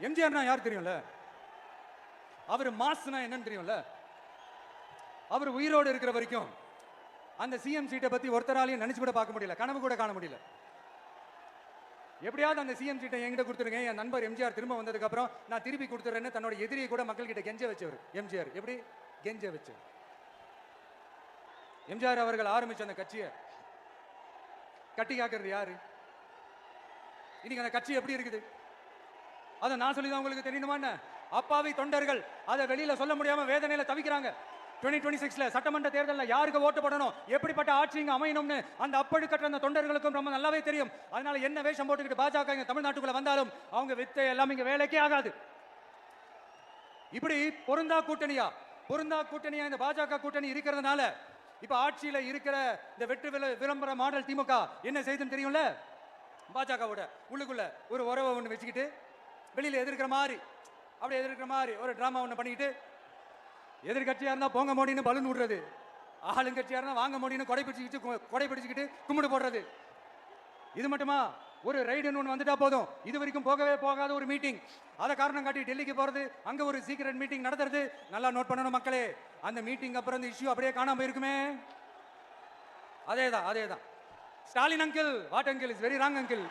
எம்ஜிஆர்னா யார் தெரியும்ல? அவர் மாஸ்னா என்னன்னு தெரியும்ல? அவர் உயிரோடு இருக்கிற வரைக்கும் அந்த சிஎம் சீட்டை பத்தி ஒருத்தராலையும் நினைச்சு கூட பார்க்க முடியல, கனவு கூட காண முடியல. எப்படியாவது அந்த சிஎம் சீட்டை என்கிட்ட கொடுத்துருங்க, என் நண்பர் எம்ஜிஆர் திரும்ப வந்ததுக்கு அப்புறம் நான் திருப்பி கொடுத்துறேன்னு தன்னோட எதிரியை கூட மக்கள் கிட்ட கெஞ்ச வச்சவர் எம்ஜிஆர். எப்படி கெஞ்ச வச்சவர்? எம்ஜிஆர் அவர்கள் ஆரம்பிச்ச அந்த கட்சியை கட்டி காக்கிறது யாரு? இன்னைக்கு அந்த கட்சி எப்படி இருக்குது? அதை நான் சொல்லி தான் உங்களுக்கு தெரியணுமா என்ன? அப்பாவி தொண்டர்கள் அதை வெளியில சொல்ல முடியாம வேதனையில தவிக்கிறாங்க. 2026 சட்டமன்ற தேர்தலில் யாருக்கு ஓட்டு போடணும், எப்படிப்பட்ட ஆட்சி இங்க அமையணும்னு அந்த அப்பழுக்கற்ற அந்த தொண்டர்களுக்கும் ரொம்ப நல்லாவே தெரியும். அதனால என்ன வேஷம் போட்டுக்கிட்டு பாஜக இங்க தமிழ்நாட்டுக்குள்ள வந்தாலும் அவங்க வித்தை எல்லாம் இங்க வேலைக்கே ஆகாது. இப்படி பொருந்தா கூட்டணியா இந்த பாஜக கூட்டணி இருக்கிறதுனால இப்ப ஆட்சியில இருக்கிற இந்த வெற்றி விளம்பர மாடல் திமுக என்ன செய்துன்னு தெரியும்ல? பாஜகவோட உள்ளுக்குள்ள ஒரு உறவை ஒன்று வச்சுக்கிட்டு வெளியில எதிர்க்கிற மாதிரி ஒரு டிராமா ஒன்று பண்ணிக்கிட்டு, எதிர்கட்சியா இருந்தா போங்க மோடின்னு பலூன் விடுறது, ஆளுங்கட்சியா இருந்தா வாங்க மோடின்னு கொடை பிடிச்சிக்கிட்டு கும்பிடு போடுறது. இது மட்டுமா? ஒரு ரைடுன்னு ஒன்று வந்துட்டா போதும், இது வரைக்கும் போகவே போகாத ஒரு மீட்டிங், அதை காரணம் காட்டி டெல்லிக்கு போறது, அங்க ஒரு சீக்ரெட் மீட்டிங் நடத்துறது. நல்லா நோட் பண்ணணும் மக்களே, அந்த மீட்டிங் அப்புறம் இந்த இஷ்யூ அப்படியே காணாம போயிருக்குமே. அதேதான் Stalin uncle, what uncle is very wrong uncle.